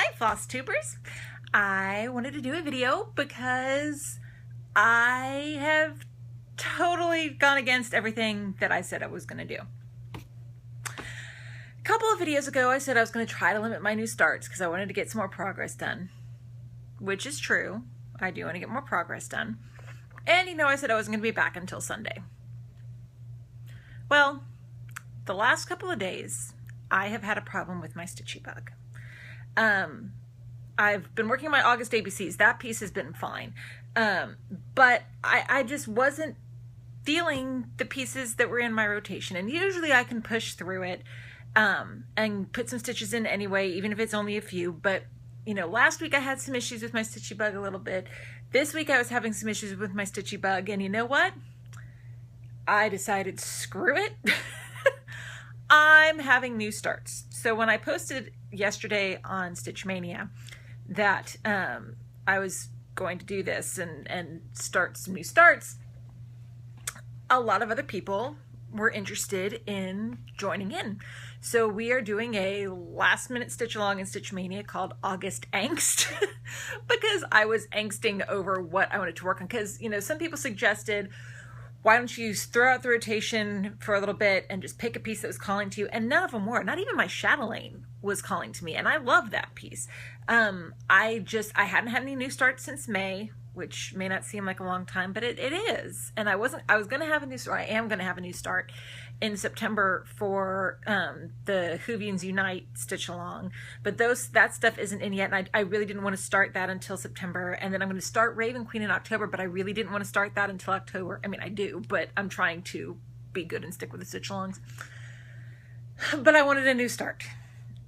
Hi Flosstubers! I wanted to do a video because I have totally gone against everything that I said I was going to do. A couple of videos ago I said I was going to try to limit my new starts because I wanted to get some more progress done, which is true. I do want to get more progress done. And I said I wasn't going to be back until Sunday. Well, the last couple of days I have had a problem with my Stitchy bug. I've been working on my August ABCs. That piece has been fine. But I just wasn't feeling the pieces that were in my rotation. And usually I can push through it and put some stitches in anyway, even if it's only a few. But, last week I had some issues with my Stitchy bug a little bit. This week I was having some issues with my Stitchy bug. And you know what? I decided, screw it. I'm having new starts. So when I posted yesterday on Stitch Mania that I was going to do this and start some new starts, a lot of other people were interested in joining in. So we are doing a last minute stitch along in Stitch Mania called August Angst because I was angsting over what I wanted to work on. Because, some people suggested, why don't you throw out the rotation for a little bit and just pick a piece that was calling to you? And none of them were. Not even my chatelaine was calling to me. And I love that piece. I hadn't had any new starts since May, which may not seem like a long time, but it is. And I was going to have a new start. I am going to have a new start in September for the Whovians Unite stitch along. But that stuff isn't in yet. And I really didn't want to start that until September. And then I'm going to start Raven Queen in October, but I really didn't want to start that until October. I mean, I do, but I'm trying to be good and stick with the stitch alongs. But I wanted a new start.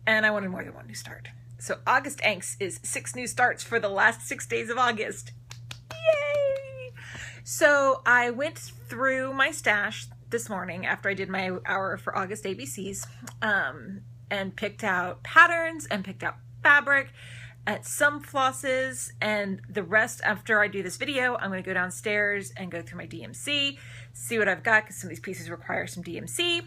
And I wanted more than one new start. So August Angst is 6 new starts for the last 6 days of August. Yay! So I went through my stash this morning after I did my hour for August ABCs and picked out patterns and picked out fabric at some flosses, and the rest after I do this video I'm going to go downstairs and go through my DMC, see what I've got, because some of these pieces require some DMC.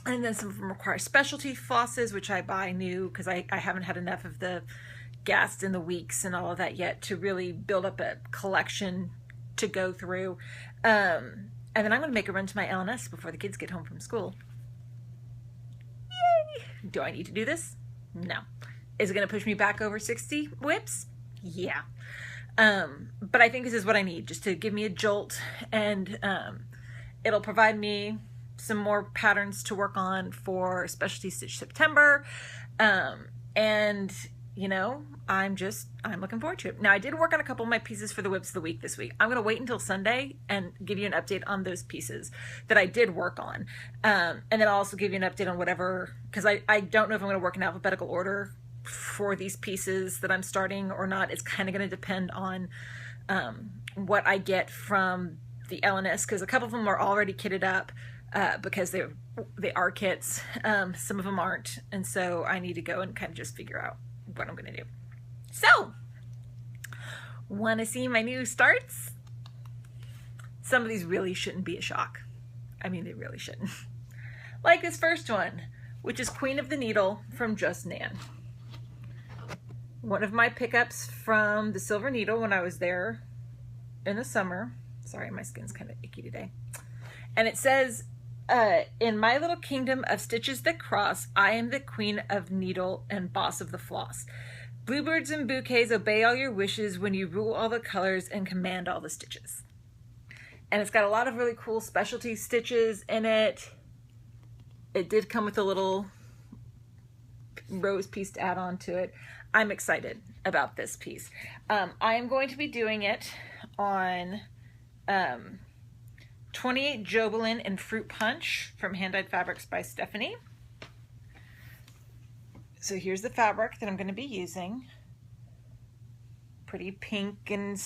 And then some of them require specialty flosses, which I buy new because I haven't had enough of the Gast and the Weeks and all of that yet to really build up a collection to go through. And then I'm going to make a run to my LNS before the kids get home from school. Yay! Do I need to do this? No. Is it going to push me back over 60 whips? Yeah. But I think this is what I need, just to give me a jolt, and it'll provide me some more patterns to work on for Specialty Stitch September. And I'm looking forward to it. Now, I did work on a couple of my pieces for the whips of the week this week. I'm going to wait until Sunday and give you an update on those pieces that I did work on. And then I'll also give you an update on whatever, because I don't know if I'm going to work in alphabetical order for these pieces that I'm starting or not. It's kind of going to depend on what I get from the LNS, because a couple of them are already kitted up because they are kits. Some of them aren't. And so I need to go and kind of just figure out what I'm going to do. So, want to see my new starts? Some of these really shouldn't be a shock. I mean, they really shouldn't. Like this first one, which is Queen of the Needle from Just Nan. One of my pickups from the Silver Needle when I was there in the summer. Sorry, my skin's kind of icky today. And it says, in my little kingdom of stitches that cross, I am the queen of needle and boss of the floss. Bluebirds and bouquets obey all your wishes when you rule all the colors and command all the stitches. And it's got a lot of really cool specialty stitches in it. It did come with a little rose piece to add on to it. I'm excited about this piece. I am going to be doing it on 28 Jobelin and Fruit Punch from Hand Dyed Fabrics by Stephanie. So here's the fabric that I'm going to be using. Pretty pink, and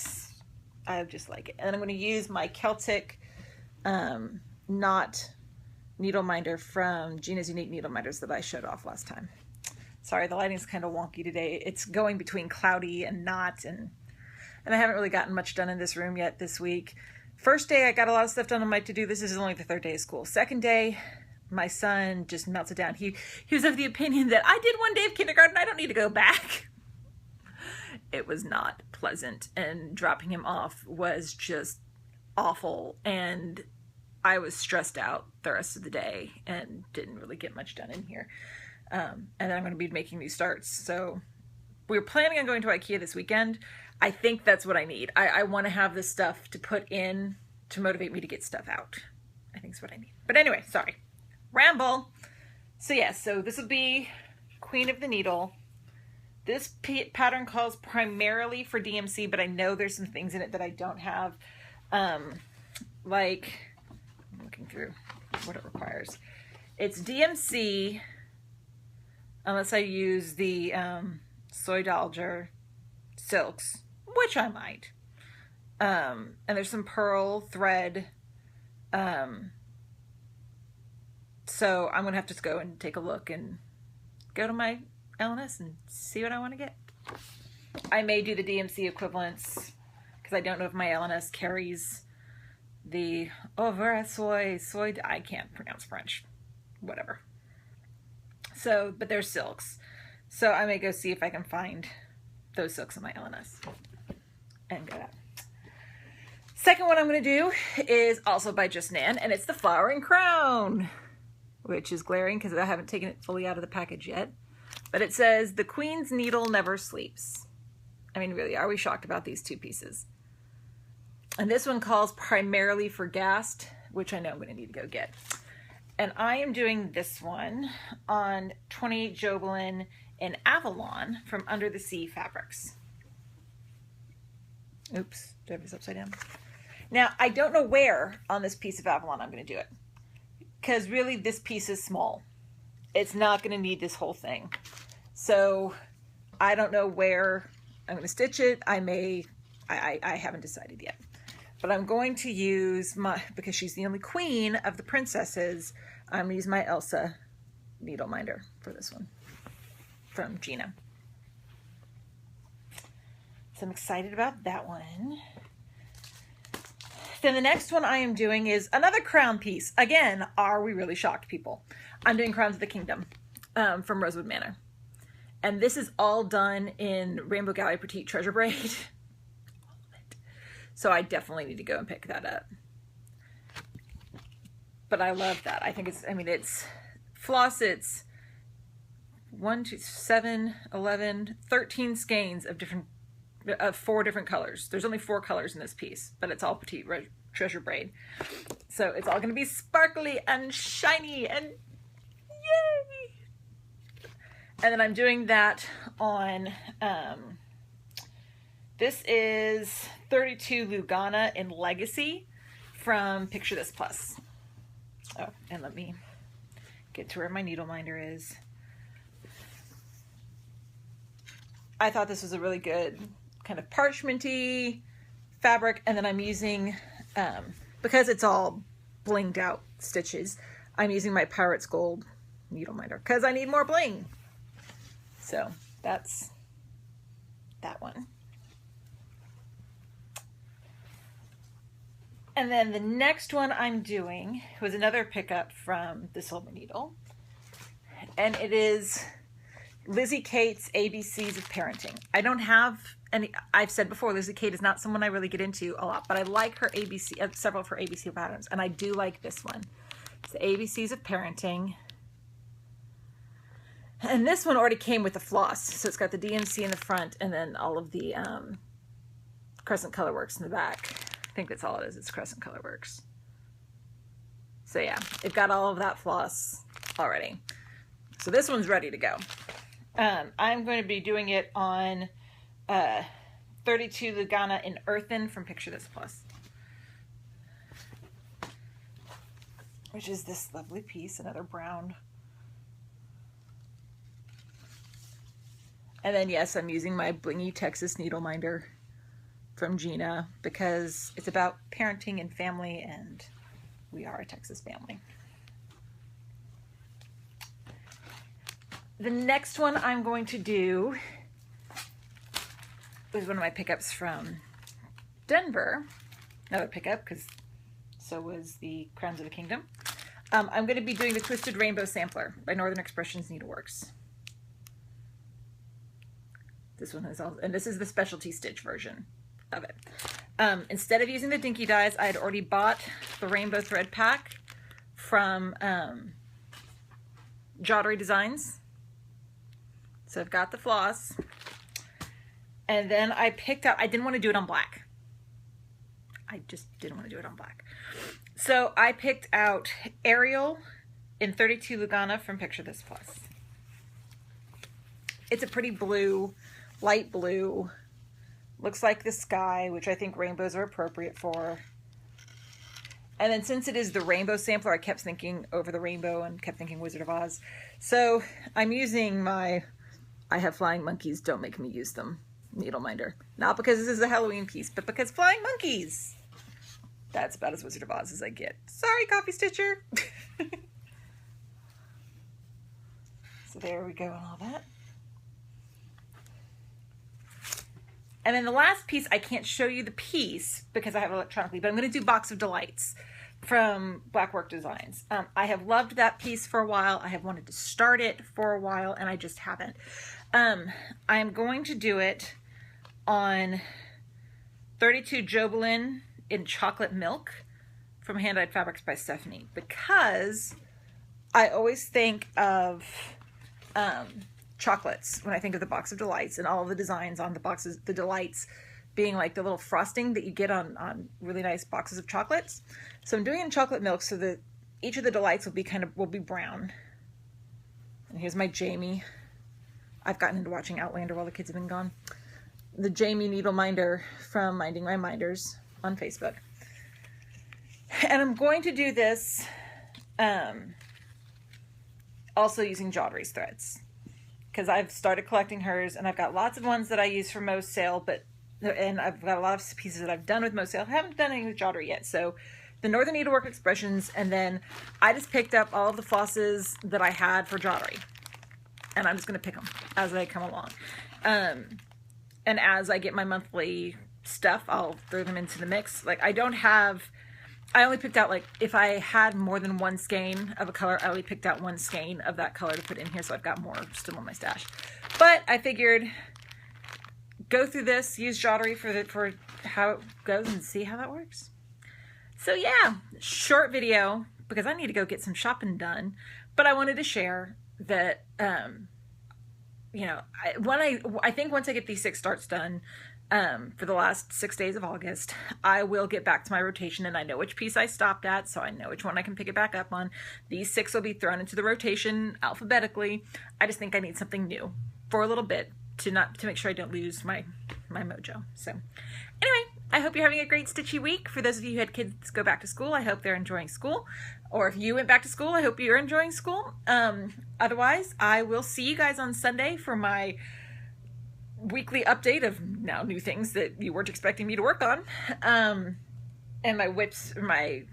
I just like it. And I'm going to use my Celtic knot needle minder from Gina's Unique Needle Minders that I showed off last time. Sorry, the lighting's kind of wonky today. It's going between cloudy and not, and I haven't really gotten much done in this room yet this week. First day, I got a lot of stuff done on my to-do. This is only the third day of school. Second day, my son just melts it down. He was of the opinion that I did one day of kindergarten, I don't need to go back. It was not pleasant, and dropping him off was just awful, and I was stressed out the rest of the day and didn't really get much done in here. And then I'm going to be making these starts. So we're planning on going to IKEA this weekend. I think that's what I need. I want to have this stuff to put in to motivate me to get stuff out. I think that's what I need. But anyway, sorry. Ramble. So yes, so this will be Queen of the Needle. This pattern calls primarily for DMC, but I know there's some things in it that I don't have. Like, I'm looking through what it requires. It's DMC, unless I use the Soydalger silks, which I might. And there's some pearl thread. So I'm going to have to go and take a look and go to my LNS and see what I want to get. I may do the DMC equivalents because I don't know if my LNS carries the soy. I can't pronounce French. Whatever. So, but they're silks. So I may go see if I can find those silks in my LNS and go that. Second one I'm going to do is also by Just Nan, and it's the Flowering Crown, which is glaring because I haven't taken it fully out of the package yet. But it says, the Queen's Needle never sleeps. I mean, really, are we shocked about these two pieces? And this one calls primarily for Gast, which I know I'm going to need to go get. And I am doing this one on 28 Jobelin in Avalon from Under the Sea Fabrics. Oops, did I have this upside down? Now, I don't know where on this piece of Avalon I'm going to do it. Because really, this piece is small. It's not going to need this whole thing. So I don't know where I'm going to stitch it. I haven't decided yet. But I'm going to use because she's the only queen of the princesses, I'm going to use my Elsa needle minder for this one from Gina. So I'm excited about that one. Then the next one I am doing is another crown piece. Again, are we really shocked, people? I'm doing Crowns of the Kingdom from Rosewood Manor. And this is all done in Rainbow Gallery Petite Treasure Braid. All of it. So I definitely need to go and pick that up. But I love that. I think it's floss. It's 1, 2, 7, 11, 13 skeins of 4 different colors. There's only 4 colors in this piece, but it's all Petite Treasure Braid. So it's all going to be sparkly and shiny and yay! And then I'm doing that on, this is 32 Lugana in Legacy from Picture This Plus. Oh, and let me get to where my needle minder is. I thought this was a really good kind of parchmenty fabric, and then I'm using, because it's all blinged out stitches, I'm using my Pirate's Gold needle minder because I need more bling. So that's that one. And then the next one I'm doing was another pickup from the Silver Needle, and it is Lizzie Kate's ABCs of Parenting. I don't have any, I've said before, Lizzie Kate is not someone I really get into a lot, but I like her ABC, several of her ABC patterns, and I do like this one. It's the ABCs of Parenting. And this one already came with the floss, so it's got the DMC in the front and then all of the Crescent Colorworks in the back. I think that's all it is, it's Crescent Colorworks. So yeah, it got all of that floss already. So this one's ready to go. I'm going to be doing it on 32 Lugana in Earthen from Picture This Plus, which is this lovely piece, another brown. And then yes, I'm using my blingy Texas needle minder from Gina because it's about parenting and family, and we are a Texas family. The next one I'm going to do is one of my pickups from Denver. Another pickup, because so was the Crowns of the Kingdom. I'm going to be doing the Twisted Rainbow Sampler by Northern Expressions Needleworks. This one is all, and this is the specialty stitch version of it. Instead of using the dinky dyes, I had already bought the rainbow thread pack from Jottery Designs. So I've got the floss, and then I picked up, I didn't want to do it on black. I just didn't want to do it on black. So I picked out Ariel in 32 Lugana from Picture This Plus. It's a pretty blue, light blue. Looks like the sky, which I think rainbows are appropriate for. And then since it is the rainbow sampler, I kept thinking over the rainbow and kept thinking Wizard of Oz. So I'm using my I have flying monkeys, don't make me use them needle minder. Not because this is a Halloween piece, but because flying monkeys. That's about as Wizard of Oz as I get. Sorry, Coffee Stitcher. So there we go and all that. And then the last piece, I can't show you the piece because I have it electronically, but I'm going to do Box of Delights from Blackwork Designs. I have loved that piece for a while. I have wanted to start it for a while, and I just haven't. I'm going to do it on 32 Jobelin in Chocolate Milk from Hand Dyed Fabrics by Stephanie, because I always think of chocolates when I think of the Box of Delights and all of the designs on the boxes, the delights being like the little frosting that you get on really nice boxes of chocolates. So I'm doing it in chocolate milk so that each of the delights will be brown. And here's my Jamie. I've gotten into watching Outlander while the kids have been gone. The Jamie needle minder from Minding My Minders on Facebook. And I'm going to do this also using Jottery's threads, because I've started collecting hers, and I've got lots of ones that I use for Most Sale, and I've got a lot of pieces that I've done with Most Sale. I haven't done anything with Jottery yet, so the Northern Needlework Expressions, and then I just picked up all of the flosses that I had for Jottery, and I'm just going to pick them as they come along. And as I get my monthly stuff, I'll throw them into the mix. Like, I only picked out, like, if I had more than one skein of a color, I only picked out one skein of that color to put in here, so I've got more still in my stash. But I figured go through this, use Jottery for how it goes and see how that works. So yeah, short video because I need to go get some shopping done, but I wanted to share that, you know, I think once I get these 6 starts done, for the last 6 days of August, I will get back to my rotation, and I know which piece I stopped at, so I know which one I can pick it back up on. These 6 will be thrown into the rotation alphabetically. I just think I need something new for a little bit to make sure I don't lose my mojo. So anyway, I hope you're having a great stitchy week. For those of you who had kids go back to school, I hope they're enjoying school. Or if you went back to school, I hope you're enjoying school. Otherwise, I will see you guys on Sunday for my weekly update of now new things that you weren't expecting me to work on, and my whips, my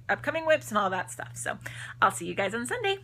upcoming whips and all that stuff. So I'll see you guys on Sunday.